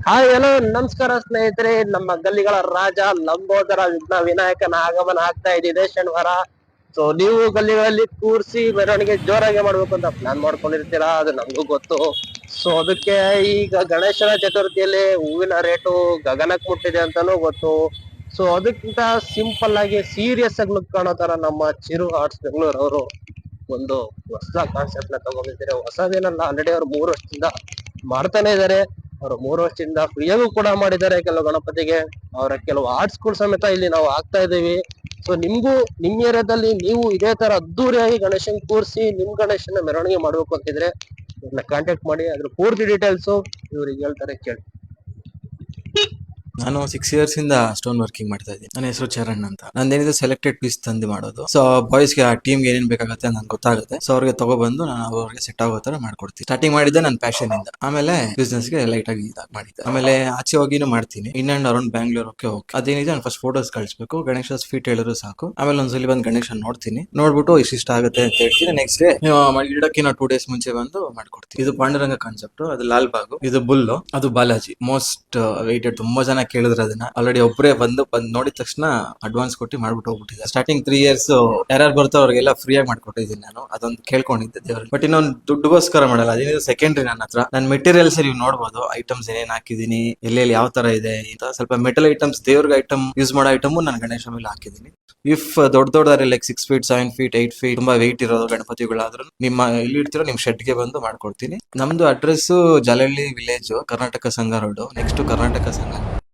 Hi hello ನಮಸ್ಕಾರ ಸ್ನೇಹಿತರೆ. ನಮ್ಮ ಗಲ್ಲಿಗಳ ರಾಜ ಲಂಬೋದರ ವಿನಾಯಕನ ಆಗಮನ ಆಗ್ತಾ ಇದೆ ಶನಿವಾರ. ಸೊ ನೀವು ಗಲ್ಲಿಗಳಲ್ಲಿ ಕೂರ್ಸಿ ಮೆರವಣಿಗೆ ಜೋರಾಗಿ ಮಾಡ್ಬೇಕು ಅಂತ ಪ್ಲಾನ್ ಮಾಡ್ಕೊಂಡಿರ್ತೀರಾ, ಅದು ನಮಗೂ ಗೊತ್ತು. ಸೊ ಅದಕ್ಕೆ ಈಗ ಗಣೇಶನ ಚತುರ್ಥಿಯಲ್ಲಿ ಹೂವಿನ ರೇಟು ಗಗನಕ್ಕೆ ಮುಟ್ಟಿದೆ ಅಂತಾನೂ ಗೊತ್ತು. ಸೊ ಅದಕ್ಕಿಂತ ಸಿಂಪಲ್ ಆಗಿ ಸೀರಿಯಸ್ ಆಗಿ ಲುಕ್ ಕಾಣೋ ತರ ನಮ್ಮ ಚಿರು ಆರ್ಟ್ಸ್ ಬೆಂಗಳೂರು ಅವರು ಒಂದು ಹೊಸ ಕಾನ್ಸೆಪ್ಟ್ ನ ತಗೊಂಡಿದ್ದಾರೆ. ಹೊಸದೇನಲ್ಲ, ಆಲ್ರೆಡಿ ಅವ್ರು 3 ವರ್ಷದಿಂದ ಮಾಡ್ತಾನೆ ಇದಾರೆ. ಅವರು 3 ವರ್ಷದಿಂದ ಫ್ರೀಯಾಗೂ ಕೂಡ ಮಾಡಿದ್ದಾರೆ ಕೆಲವು ಗಣಪತಿಗೆ. ಅವರ ಕೆಲವು ಆರ್ಟ್ಸ್ ಗಳು ಸಮೇತ ಇಲ್ಲಿ ನಾವು ಆಗ್ತಾ ಇದೀವಿ. ಸೊ ನಿಮ್ಗೂ ನಿಮ್ ಏರಿಯಾದಲ್ಲಿ ನೀವು ಇದೇ ತರ ಅದ್ದೂರಿಯಾಗಿ ಗಣೇಶನ್ ಕೂರಿಸಿ ನಿಮ್ ಗಣೇಶನ ಮೆರವಣಿಗೆ ಮಾಡ್ಬೇಕು ಅಂತಿದ್ರೆ ಇವ್ರನ್ನ ಕಾಂಟ್ಯಾಕ್ಟ್ ಮಾಡಿ. ಅದ್ರ ಪೂರ್ತಿ ಡೀಟೇಲ್ಸ್ ಇವ್ರಿಗೆ ಹೇಳ್ತಾರೆ, ಕೇಳಿ. ನಾನು 6 years ಇಂದ ಸ್ಟೋನ್ ವರ್ಕಿಂಗ್ ಮಾಡ್ತಾ ಇದ್ದೀನಿ. ನನ್ನ ಹೆಸರು ಚರಣ್ ಅಂತ. ನಂದೇನಿದೆ ಸೆಲೆಕ್ಟೆಡ್ ಪೀಸ್ ತಂದು ಮಾಡೋದು. ಸೊ ಬಾಯ್ಸ್ಗೆ ಆ ಟೀಮ್ಗೆ ಏನೇನ್ ಬೇಕಾಗುತ್ತೆ ನಂಗೆ ಗೊತ್ತಾಗುತ್ತೆ. ಸೊ ಅವ್ರಿಗೆ ತಗೊಬಂದು ನಾನು ಅವ್ರಿಗೆ ಸೆಟ್ ಆಗೋ ತರ ಮಾಡ್ಕೊಡ್ತೀನಿ. ಸ್ಟಾರ್ಟಿಂಗ್ ಮಾಡಿದ್ದೆ ನನ್ನ ಪ್ಯಾಷನ್ ಇಂದ, ಆಮೇಲೆ ಬಿಸ್ನೆಸ್ ಗೆ ಲೈಟ್ ಆಗಿ ಮಾಡಿದ್ದೆ. ಆಮೇಲೆ ಆಚೆ ಹೋಗಿನೂ ಮಾಡ್ತೀನಿ. In and around Bangalore okay. ಅದೇನಿದೆ ನಾನು ಫಸ್ಟ್ ಫೋಟೋಸ್ ಕಳಿಸ್ಬೇಕು, ಗಣೇಶ ಫೀಟ್ ಹೇಳಿದ್ರು ಸಾಕು. ಆಮೇಲೆ ಒಂದ್ಸಲಿ ಬಂದು ಗಣೇಶ ನೋಡ್ತೀನಿ, ನೋಡ್ಬಿಟ್ಟು ಇಷ್ಟ ಆಗುತ್ತೆ ಅಂತ ಹೇಳ್ತೀನಿ. ನೆಕ್ಸ್ಟ್ ಡೇ ಇಡಕ್ಕೆ ನಾವು 2 days ಮುಂಚೆ ಬಂದು ಮಾಡ್ಕೊಡ್ತೀವಿ. ಇದು ಪಾಂಡುರಂಗ ಕಾನ್ಸೆಪ್ಟ್, ಅದು ಲಾಲ್ ಬಾಗು, ಇದು ಬುಲ್ಲು, ಅದು ಬಾಲಾಜಿ. Most weighted. ತುಂಬಾ ಜನ ಕೇಳಿದ್ರೆ ಅದನ್ನ ಆಲ್ರೆಡಿ ಒಬ್ಬರೇ ಬಂದು ನೋಡಿದ ತಕ್ಷಣ ಅಡ್ವಾನ್ಸ್ ಕೊಟ್ಟು ಮಾಡ್ಬಿಟ್ಟು ಹೋಗ್ಬಿಟ್ಟಿದ್ದಾರೆ. ಸ್ಟಾರ್ಟಿಂಗ್ 3 years ಯಾರು ಬರ್ತೋ ಅವ್ರಿಗೆಲ್ಲ ಫ್ರೀ ಆಗಿ ಮಾಡ್ಕೊಟ್ಟಿದ್ದೀನಿ ನಾನು. ಅದೊಂದು ಕೇಳ್ಕೊಂಡಿದ್ದೆ ದೇವ್ರಿಗೆ. ಬಟ್ ಇನ್ನೊಂದು ದುಡ್ಡುಗೋಸ್ಕರ ಮಾಡಲ್ಲ, ಅದೇನಿದೆ ಸೆಕೆಂಡ್ರಿ. ನನ್ನ ಹತ್ರ ನನ್ನ ಮೆಟೀರಿಯಲ್ಸ್ ನೀವು ನೋಡಬಹುದು, ಐಟಮ್ಸ್ ಏನೇನ್ ಹಾಕಿದೀನಿ, ಎಲ್ಲೆಲ್ಲಿ ಯಾವ ತರ ಇದೆ ಅಂತ. ಸ್ವಲ್ಪ ಮೆಟಲ್ ಐಟಮ್ಸ್, ದೇವ್ರಿಗೆ ಐಟಮ್ ಯೂಸ್ ಮಾಡೋ ಐಟಮ್ ನಾನು ಗಣೇಶ ಮೇಲೆ ಹಾಕಿದೀನಿ. ಇಫ್ ದೊಡ್ಡದಾದ್ರೆ ಲೈಕ್ 6 feet 7 feet 8 feet ತುಂಬಾ ವೆಯ್ಟ್ ಇರೋದು ಗಣಪತಿಗಳಾದ್ರೂ ನಿಮ್ಮ ಇಲ್ಲಿ ಇಡ್ತಿರೋ ನಿಮ್ ಶೆಡ್ಗೆ ಬಂದು ಮಾಡ್ಕೊಡ್ತೀನಿ. ನಮ್ದು ಅಡ್ರೆಸ್ ಜಾಲಹಳ್ಳಿ ವಿಲೇಜ್, ಕರ್ನಾಟಕ ಸಂಘ ರೋಡ್, ನೆಕ್ಸ್ಟ್ ಕರ್ನಾಟಕ ಸಂಘ.